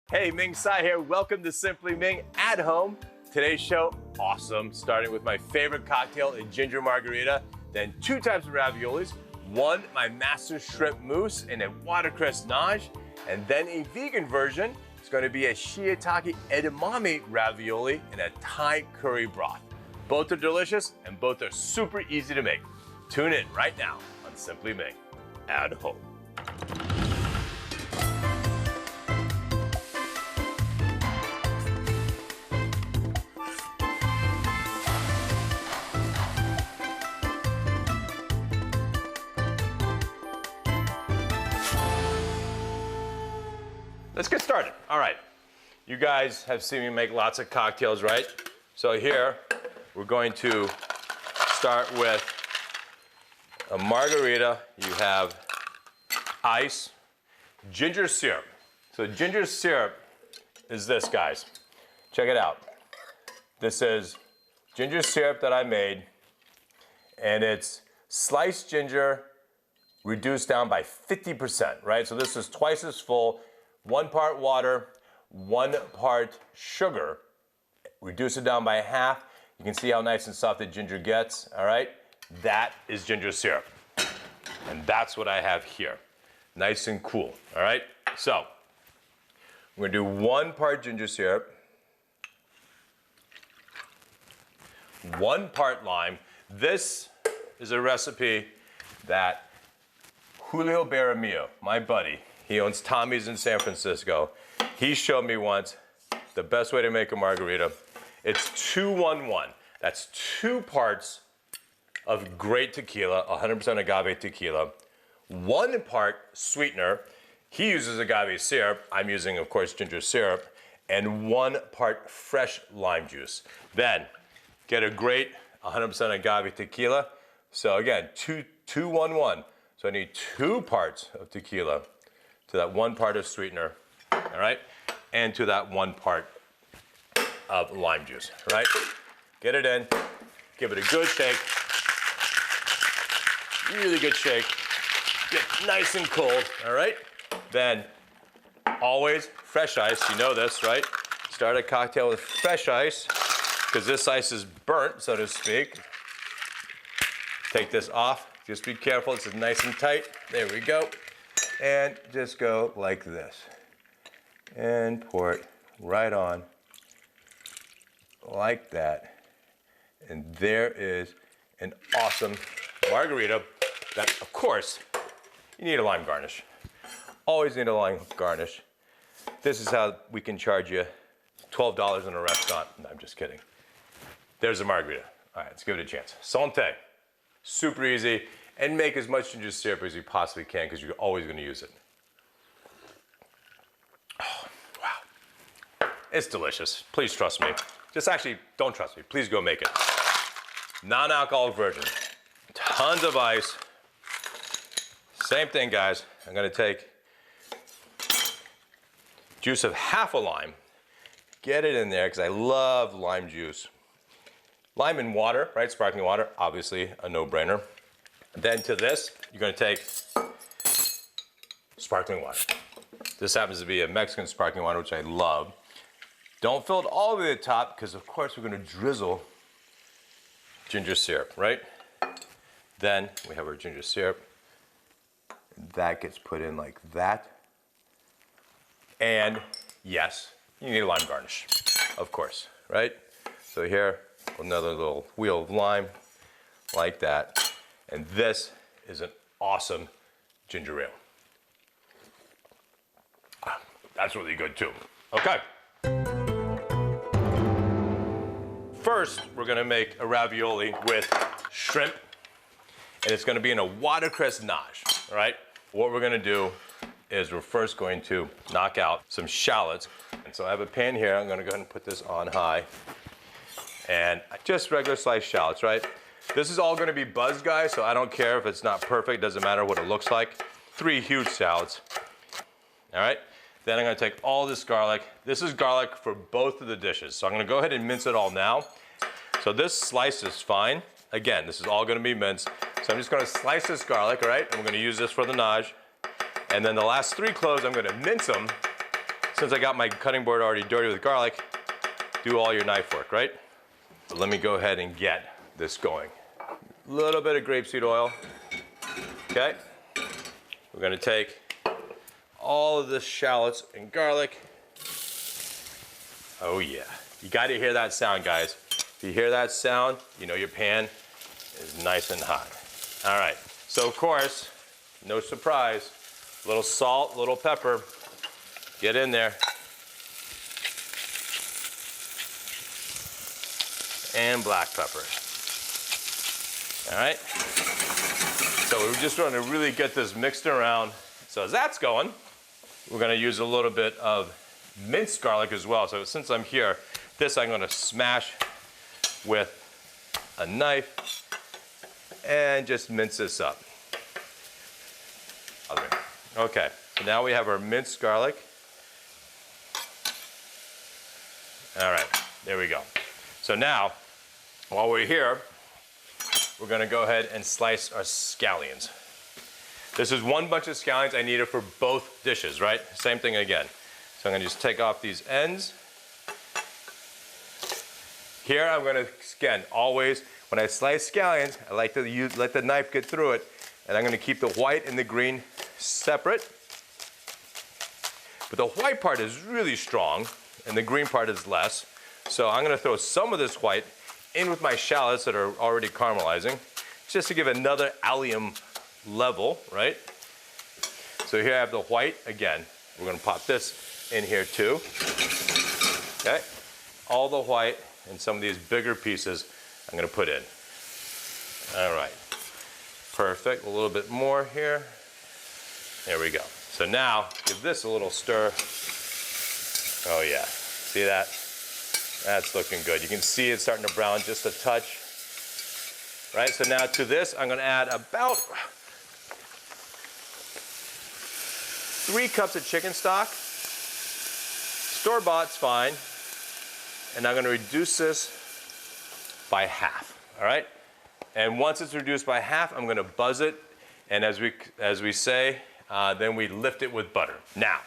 Hey, Ming Tsai here. Welcome to Simply Ming at Home. Today's show, awesome. Starting with my favorite cocktail, a ginger margarita, then 2 types of raviolis. One, my master shrimp mousse in a watercress nage, and then a vegan version. It's going to be a shiitake edamame ravioli in a Thai curry broth. Both are delicious and both are super easy to make. Tune in right now on Simply Ming at Home. Let's get started. All right, you guys have seen me make lots of cocktails, right? So here, we're going to start with a margarita. You have ice, ginger syrup. So ginger syrup is this, guys. Check it out. This is ginger syrup that I made, and it's sliced ginger reduced down by 50%, right? So this is twice as full. 1 part water, 1 part sugar. Reduce it down by half. You can see how nice and soft the ginger gets, all right? That is ginger syrup. And that's what I have here. Nice and cool, all right? So, we're gonna do 1 part ginger syrup, 1 part lime. This is a recipe that Julio Baramillo, my buddy, he owns Tommy's in San Francisco. He showed me once the best way to make a margarita. It's 2-1-1. That's 2 parts of great tequila, 100% agave tequila, 1 part sweetener. He uses agave syrup. I'm using, of course, ginger syrup, and 1 part fresh lime juice. Then get a great 100% agave tequila. So again, 2-1-1. So I need 2 parts of tequila to that 1 part of sweetener, all right? And to that 1 part of lime juice, all right? Get it in, give it a good shake, really good shake, get nice and cold, all right? Then always fresh ice, you know this, right? Start a cocktail with fresh ice, because this ice is burnt, so to speak. Take this off, just be careful, this is nice and tight. There we go. And just go like this. And pour it right on, like that. And there is an awesome margarita that, of course, you need a lime garnish. Always need a lime garnish. This is how we can charge you $12 in a restaurant. No, I'm just kidding. There's a margarita. All right, let's give it a chance. Santé. Super easy. And make as much ginger syrup as you possibly can because you're always going to use it. Oh, wow. It's delicious. Please trust me. Just actually, don't trust me. Please go make it. Non-alcoholic version. Tons of ice. Same thing, guys. I'm going to take juice of half a lime. Get it in there because I love lime juice. Lime and water, right? Sparkling water, obviously a no-brainer. Then to this, you're gonna take sparkling water. This happens to be a Mexican sparkling water, which I love. Don't fill it all the way to the top, because of course we're gonna drizzle ginger syrup, right? Then we have our ginger syrup. That gets put in like that. And yes, you need a lime garnish, of course, right? So here, another little wheel of lime, like that. And this is an awesome ginger ale. That's really good too. Okay. First, we're gonna make a ravioli with shrimp, and it's gonna be in a watercress nage, all right? What we're gonna do is we're first going to knock out some shallots. And so I have a pan here, I'm gonna go ahead and put this on high. And just regular sliced shallots, right? This is all gonna be buzzed, guys, so I don't care if it's not perfect, doesn't matter what it looks like. 3 huge shallots, all right? Then I'm gonna take all this garlic. This is garlic for both of the dishes, so I'm gonna go ahead and mince it all now. So this slice is fine. Again, this is all gonna be minced. So I'm just gonna slice this garlic, all right? And we're gonna use this for the nage. And then the last 3 cloves, I'm gonna mince them since I got my cutting board already dirty with garlic, do all your knife work, right? But let me go ahead and get this going. A little bit of grapeseed oil, okay? We're gonna take all of the shallots and garlic. Oh yeah, you gotta hear that sound, guys. If you hear that sound, you know your pan is nice and hot. All right, so of course, no surprise, a little salt, a little pepper, get in there. And black pepper. All right, so we're just going to really get this mixed around. So as that's going, we're going to use a little bit of minced garlic as well. So since I'm here, this I'm going to smash with a knife and just mince this up. Okay, so now we have our minced garlic. All right, there we go. So now, while we're here, we're gonna go ahead and slice our scallions. This is one bunch of scallions I needed for both dishes, right? Same thing again. So I'm gonna just take off these ends. Here I'm gonna, again, always, when I slice scallions, I like to let the knife get through it, and I'm gonna keep the white and the green separate. But the white part is really strong, and the green part is less. So I'm gonna throw some of this white in with my shallots that are already caramelizing, just to give another allium level, right? So here I have the white. Again, we're gonna pop this in here too. Okay, all the white and some of these bigger pieces I'm gonna put in. All right, perfect, a little bit more here. There we go. So now, give this a little stir. Oh yeah, see that? That's looking good. You can see it's starting to brown just a touch. Right, so now to this, I'm gonna add about 3 cups of chicken stock. Store-bought's fine. And I'm gonna reduce this by half, all right? And once it's reduced by half, I'm gonna buzz it. And as we say, then we lift it with butter. Now,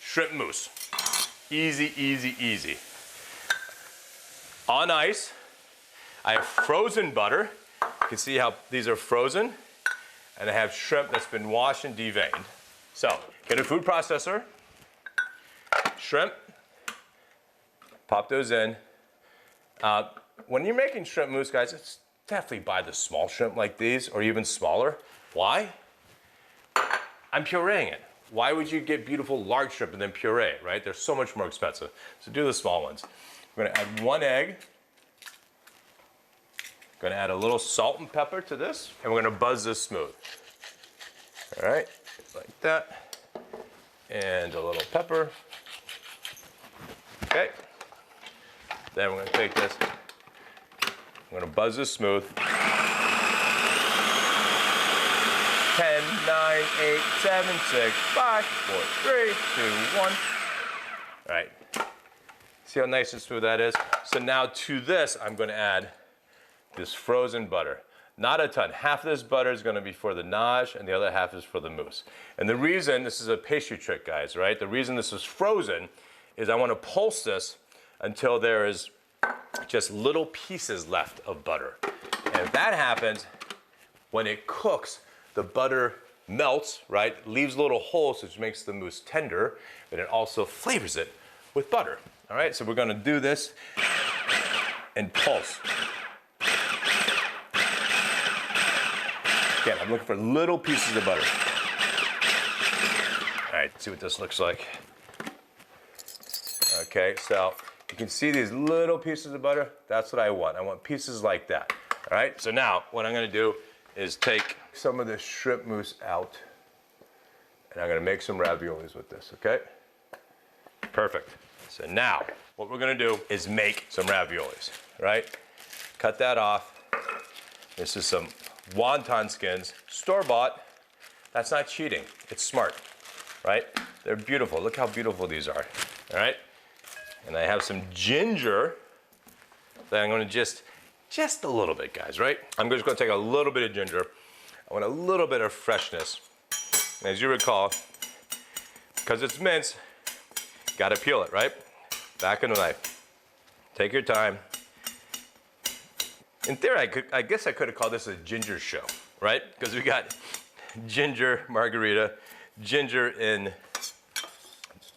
shrimp mousse. Easy, easy, easy. On ice, I have frozen butter. You can see how these are frozen. And I have shrimp that's been washed and deveined. So, get a food processor, shrimp, pop those in. When you're making shrimp mousse, guys, it's definitely buy the small shrimp like these, or even smaller. Why? I'm pureeing it. Why would you get beautiful large shrimp and then puree, right? They're so much more expensive. So do the small ones. We're gonna add 1 egg. Gonna add a little salt and pepper to this, and we're gonna buzz this smooth. All right, like that. And a little pepper. Okay. Then we're gonna take this, I'm gonna buzz this smooth. 10, 9, 8, 7, 6, 5, 4, 3, 2, 1. All right. See how nice and smooth that is? So now to this, I'm gonna add this frozen butter. Not a ton. Half of this butter is gonna be for the nage, and the other half is for the mousse. And the reason, this is a pastry trick, guys, right? The reason this is frozen is I wanna pulse this until there is just little pieces left of butter. And if that happens, when it cooks, the butter melts, right? Leaves little holes, which makes the mousse tender, but it also flavors it with butter. All right, so we're gonna do this and pulse. Again, I'm looking for little pieces of butter. All right, let's see what this looks like. Okay, so you can see these little pieces of butter. That's what I want. I want pieces like that. All right, so now what I'm gonna do is take some of this shrimp mousse out, and I'm gonna make some raviolis with this, okay? Perfect. So now, what we're gonna do is make some raviolis, right? Cut that off. This is some wonton skins, store-bought. That's not cheating, it's smart, right? They're beautiful, look how beautiful these are, all right? And I have some ginger that I'm gonna just a little bit, guys, right? I'm just gonna take a little bit of ginger. I want a little bit of freshness. And as you recall, because it's minced, Gotta peel it, right? Back of the knife. Take your time. In theory, I guess I could have called this a ginger show, right? Because we got ginger margarita, ginger in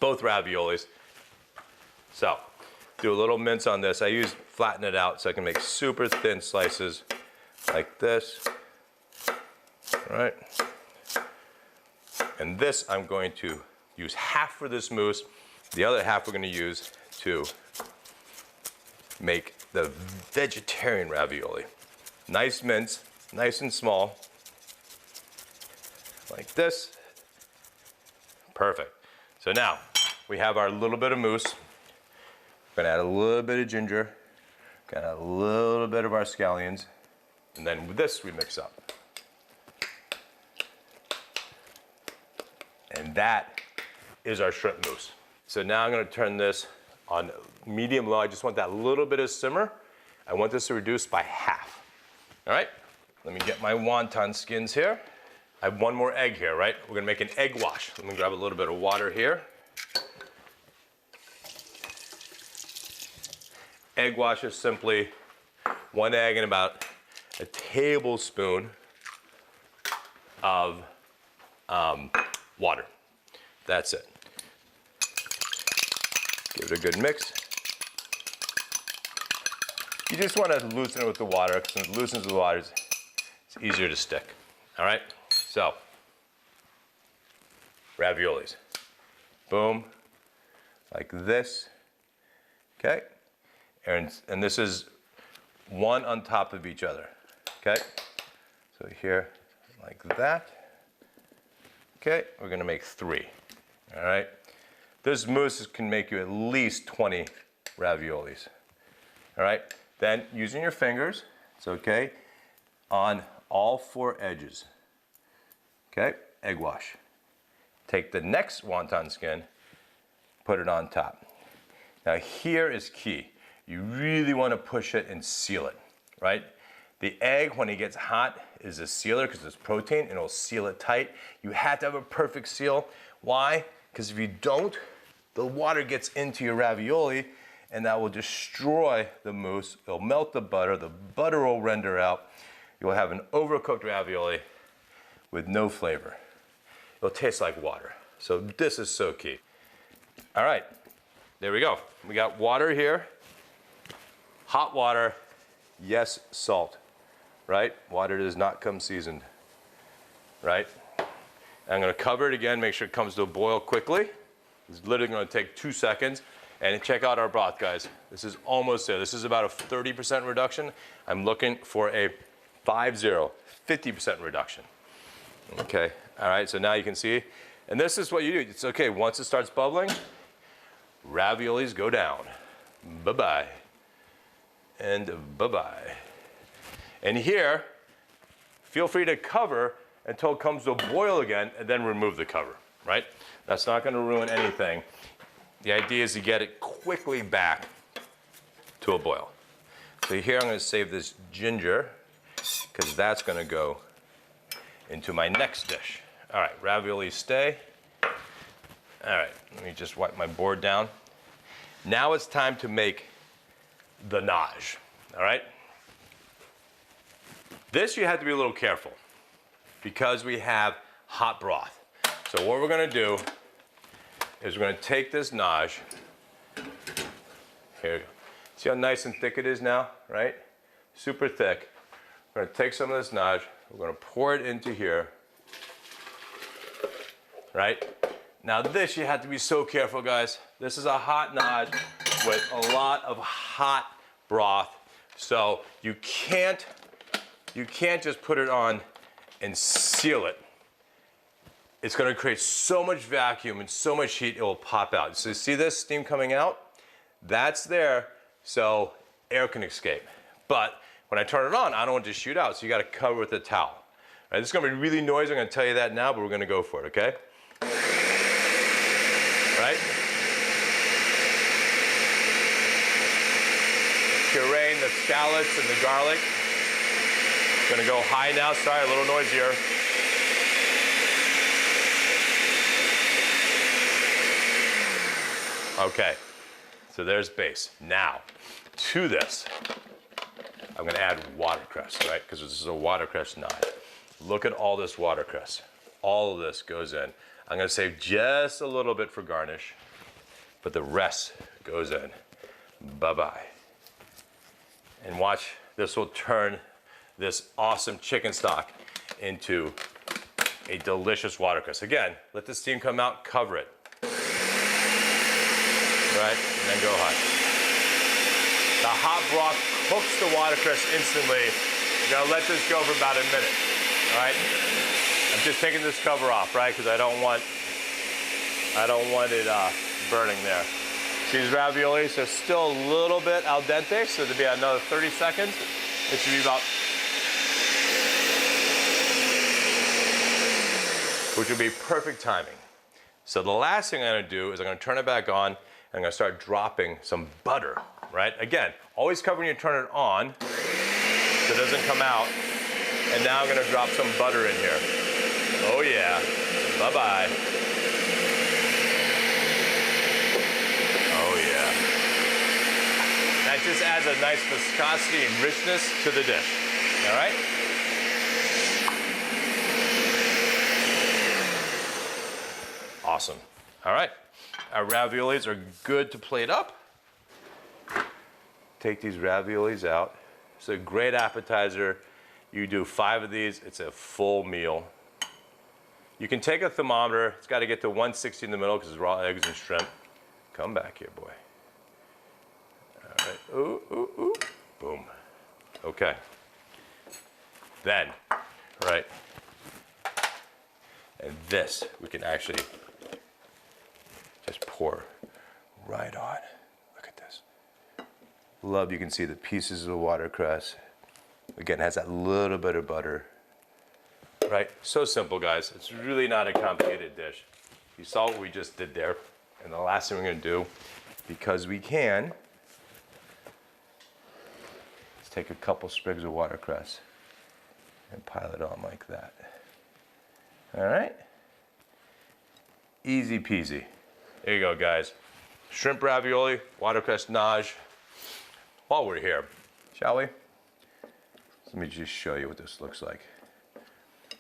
both raviolis. So, do a little mince on this. I flatten it out so I can make super thin slices like this. All right. And this I'm going to use half for this mousse. The other half we're going to use to make the vegetarian ravioli. Nice mince, nice and small, like this. Perfect. So now we have our little bit of mousse. We're gonna add a little bit of ginger, gonna add a little bit of our scallions, and then with this we mix up. And that is our shrimp mousse. So now I'm gonna turn this on medium low. I just want that little bit of simmer. I want this to reduce by half. All right, let me get my wonton skins here. I have one more egg here, right? We're gonna make an egg wash. Let me grab a little bit of water here. Egg wash is simply one egg and about a tablespoon of water. That's it. Give it a good mix. You just want to loosen it with the water, because when it loosens with the water, it's easier to stick. All right? So, raviolis. Boom. Like this. Okay? And this is one on top of each other. Okay? So here, like that. Okay? We're going to make 3. All right? This mousse can make you at least 20 raviolis. All right? Then, using your fingers, it's okay, on all 4 edges. Okay? Egg wash. Take the next wonton skin, put it on top. Now, here is key. You really want to push it and seal it, right? The egg, when it gets hot, is a sealer because it's protein and it'll seal it tight. You have to have a perfect seal. Why? Because if you don't, the water gets into your ravioli and that will destroy the mousse. It'll melt the butter will render out. You'll have an overcooked ravioli with no flavor. It'll taste like water. So this is so key. All right, there we go. We got water here, hot water, yes, salt, right? Water does not come seasoned, right? I'm gonna cover it again, make sure it comes to a boil quickly. It's literally gonna take 2 seconds. And check out our broth, guys. This is almost there. This is about a 30% reduction. I'm looking for a 50% reduction. Okay, all right, so now you can see. And this is what you do. It's okay, once it starts bubbling, raviolis go down. Bye-bye. And bye-bye. And here, feel free to cover until it comes to a boil again, and then remove the cover, right? That's not gonna ruin anything. The idea is to get it quickly back to a boil. So here I'm going to save this ginger because that's going to go into my next dish. All right, ravioli stay. All right, let me just wipe my board down. Now it's time to make the nage, all right? This you have to be a little careful because we have hot broth. So what we're going to do is we're going to take this nage. Here you go. See how nice and thick it is now, right? Super thick. We're going to take some of this nage. We're going to pour it into here, right? Now this, you have to be so careful, guys. This is a hot nage with a lot of hot broth. So you can't just put it on and seal it. It's going to create so much vacuum and so much heat, it will pop out. So you see this steam coming out? That's there, so air can escape. But when I turn it on, I don't want it to shoot out, so you got to cover with a towel. All right, this is going to be really noisy. I'm going to tell you that now, but we're going to go for it, okay? Right? Pureeing the shallots and the garlic. Going to go high now. Sorry, a little noisier. Okay, so there's base. Now, to this, I'm gonna add watercress, right? Because this is a watercress naan. Look at all this watercress. All of this goes in. I'm gonna save just a little bit for garnish, but the rest goes in. Bye-bye. And watch, this will turn this awesome chicken stock into a delicious watercress. Again, let the steam come out, cover it. Right, and then go hot. The hot broth cooks the watercress instantly. You're gonna let this go for about a minute, all right? I'm just taking this cover off, right? Because I don't want it burning there. These raviolis are still a little bit al dente, so there'll be another 30 seconds. It should be about, which would be perfect timing. So the last thing I'm gonna do is I'm gonna turn it back on and I'm gonna start dropping some butter, right? Again, always cover when you turn it on so it doesn't come out. And now I'm gonna drop some butter in here. Oh yeah, bye-bye. Oh yeah. That just adds a nice viscosity and richness to the dish, all right? Awesome. All right, our raviolis are good to plate up. Take these raviolis out. It's a great appetizer. You do 5 of these, it's a full meal. You can take a thermometer. It's got to get to 160 in the middle because it's raw eggs and shrimp. Come back here, boy. All right, ooh, ooh, ooh, boom. Okay. Then, right, and this we can actually just pour right on. Look at this. Love, you can see the pieces of the watercress. Again, has that little bit of butter. Right, so simple, guys. It's really not a complicated dish. You saw what we just did there. And the last thing we're gonna do, because we can, is take a couple sprigs of watercress and pile it on like that. All right? Easy peasy. There you go, guys. Shrimp ravioli, watercress nage. While we're here, shall we? Let me just show you what this looks like.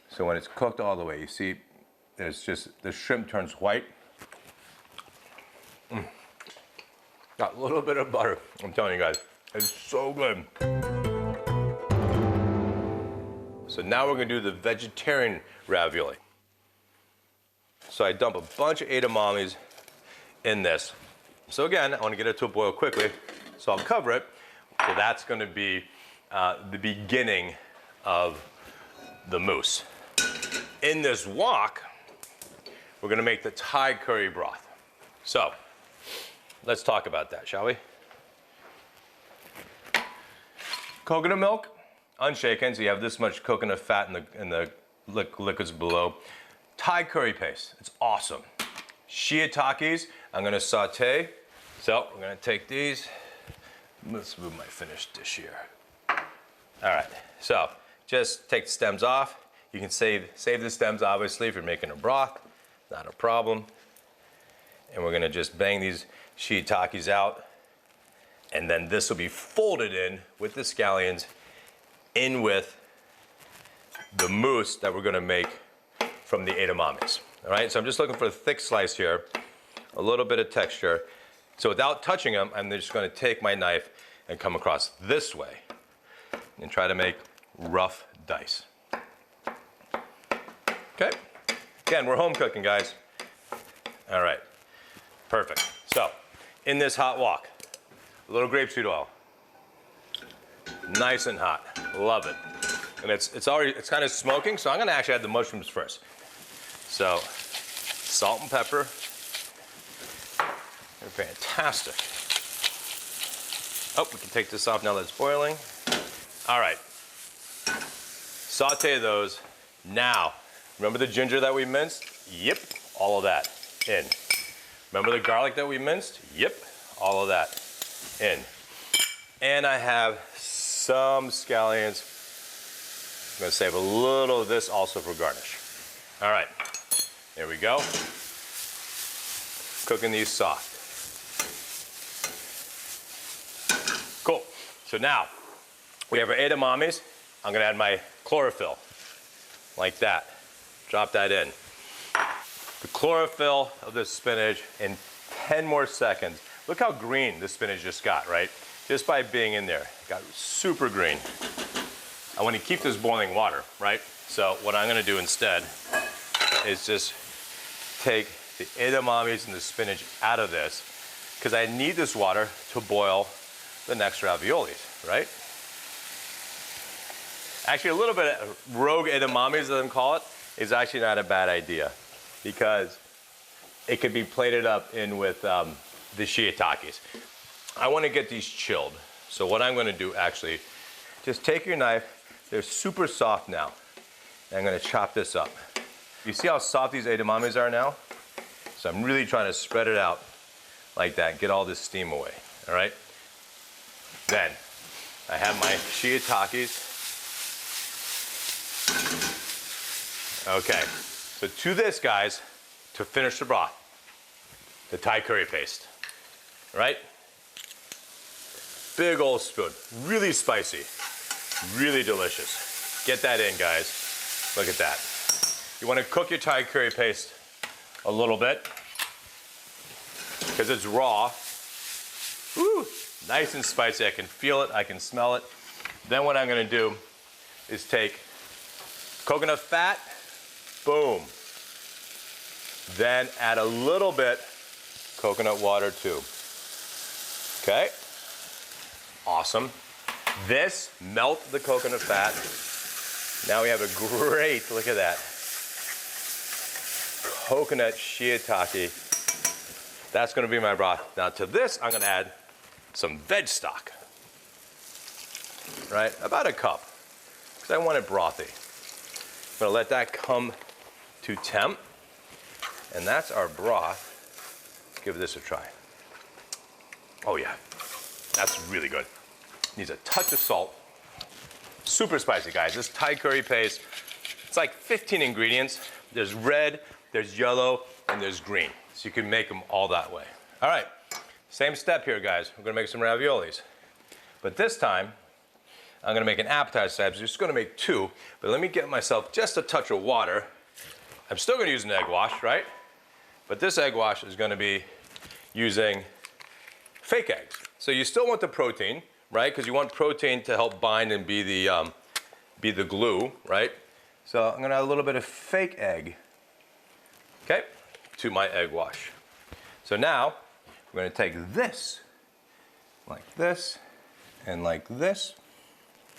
So when it's cooked all the way, you see, there's just, the shrimp turns white. Got a little bit of butter. I'm telling you guys, it's so good. So now we're gonna do the vegetarian ravioli. So I dump a bunch of edamames in this. So again, I wanna get it to a boil quickly, so I'll cover it. So that's gonna be the beginning of the mousse. In this wok, we're gonna make the Thai curry broth. So, let's talk about that, shall we? Coconut milk, unshaken, so you have this much coconut fat in the liquids below. Thai curry paste, it's awesome. Shiitakes, I'm gonna saute. So, we're gonna take these. Let's move my finished dish here. All right, so just take the stems off. You can save the stems, obviously, if you're making a broth, not a problem. And we're gonna just bang these shiitakes out. And then this will be folded in with the scallions, in with the mousse that we're gonna make from the edamames. All right, so I'm just looking for a thick slice here, a little bit of texture. So without touching them, I'm just gonna take my knife and come across this way and try to make rough dice. Okay, again, we're home cooking, guys. All right, perfect. So, in this hot wok, a little grapeseed oil. Nice and hot, love it. And it's kind of smoking, so I'm gonna actually add the mushrooms first. So, salt and pepper. They're fantastic. Oh, we can take this off now that it's boiling. All right, saute those. Now, remember the ginger that we minced? Yep, all of that in. Remember the garlic that we minced? Yep, all of that in. And I have some scallions. I'm gonna save a little of this also for garnish. All right, there we go. Cooking these soft. So now, we have our edamames. I'm gonna add my chlorophyll, like that. Drop that in. The chlorophyll of the spinach in 10 more seconds. Look how green the spinach just got, right? Just by being in there, it got super green. I want to keep this boiling water, right? So what I'm gonna do instead is just take the edamames and the spinach out of this, because I need this water to boil the next raviolis, right? Actually, a little bit of rogue edamames, as I call it, is actually not a bad idea, because it could be plated up in with the shiitakes. I want to get these chilled. So what I'm going to do, actually, just take your knife. They're super soft now. And I'm going to chop this up. You see how soft these edamames are now? So I'm really trying to spread it out like that, get all this steam away, all right? Then I have my shiitakes. Okay, so to this, guys, to finish the broth, the Thai curry paste, right? Big old spoon, really spicy, really delicious. Get that in, guys. Look at that. You want to cook your Thai curry paste a little bit, because it's raw. Woo, nice and spicy. I can feel it, I can smell it. Then what I'm going to do is take coconut fat, boom. Then add a little bit coconut water too. Okay? Awesome. This, melt the coconut fat. Now we have a great, look at that, coconut shiitake. That's gonna be my broth. Now to this, I'm gonna add some veg stock, right? About a cup, because I want it brothy. I'm gonna let that come to temp, and that's our broth. Let's give this a try. Oh yeah, that's really good. Needs a touch of salt. Super spicy, guys. This Thai curry paste, it's like 15 ingredients. There's red, there's yellow, and there's green. So you can make them all that way. All right, same step here, guys. We're gonna make some raviolis. But this time, I'm gonna make an appetizer. I'm just gonna make two, but let me get myself just a touch of water. I'm still gonna use an egg wash, right? But this egg wash is gonna be using fake eggs. So you still want the protein, right? Because you want protein to help bind and be the glue, right? So I'm gonna add a little bit of fake egg, okay, to my egg wash. So now we're gonna take this, like this, and like this.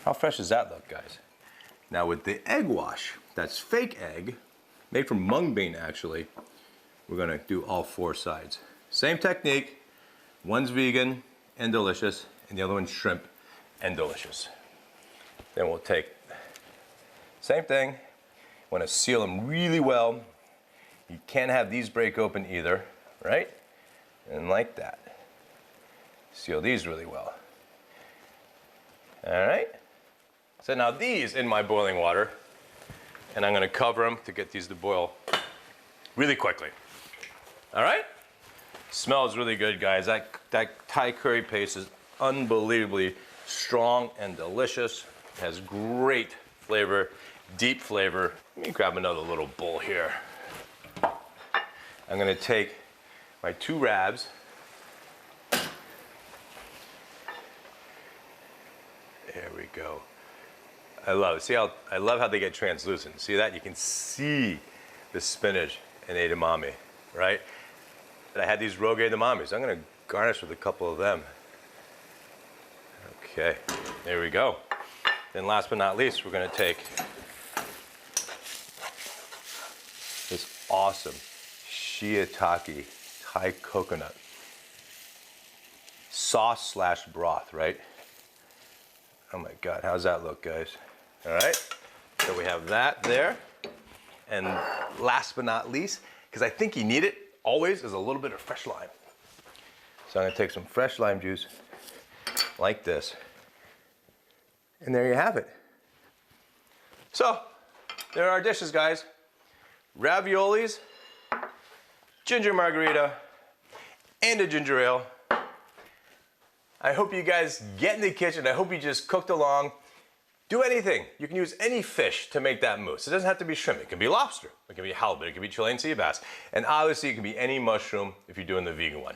How fresh does that look, guys? Now with the egg wash, that's fake egg, made from mung bean actually, we're gonna do all four sides. Same technique, one's vegan and delicious, and the other one's shrimp and delicious. Then we'll take, same thing, want to seal them really well. You can't have these break open either, right? And like that. Seal these really well. All right? So now these in my boiling water, and I'm gonna cover them to get these to boil really quickly. All right? Smells really good, guys. That Thai curry paste is unbelievably strong and delicious. It has great flavor, deep flavor. Let me grab another little bowl here. I'm gonna take my two rabs. There we go. I love it. See how, I love how they get translucent. See that? You can see the spinach and edamame, right? I had these rogue edamames. I'm gonna garnish with a couple of them. Okay, there we go. Then last but not least, we're gonna take this awesome shiitake Thai coconut sauce slash broth, right? Oh my God, how's that look, guys? All right, so we have that there. And last but not least, because I think you need it always, is a little bit of fresh lime. So I'm gonna take some fresh lime juice, like this. And there you have it. So, there are our dishes, guys. Raviolis, ginger margarita, and a ginger ale. I hope you guys get in the kitchen. I hope you just cooked along. Do anything. You can use any fish to make that mousse. It doesn't have to be shrimp. It can be lobster. It can be halibut. It can be Chilean sea bass. And obviously it can be any mushroom if you're doing the vegan one.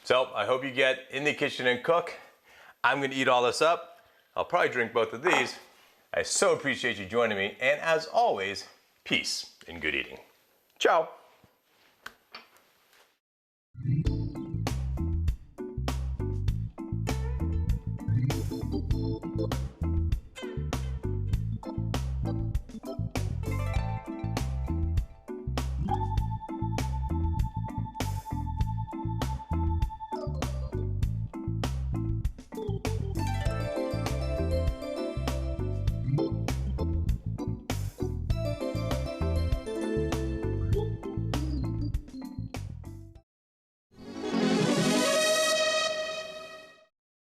So I hope you get in the kitchen and cook. I'm gonna eat all this up. I'll probably drink both of these. I so appreciate you joining me. And as always, peace and good eating. Ciao.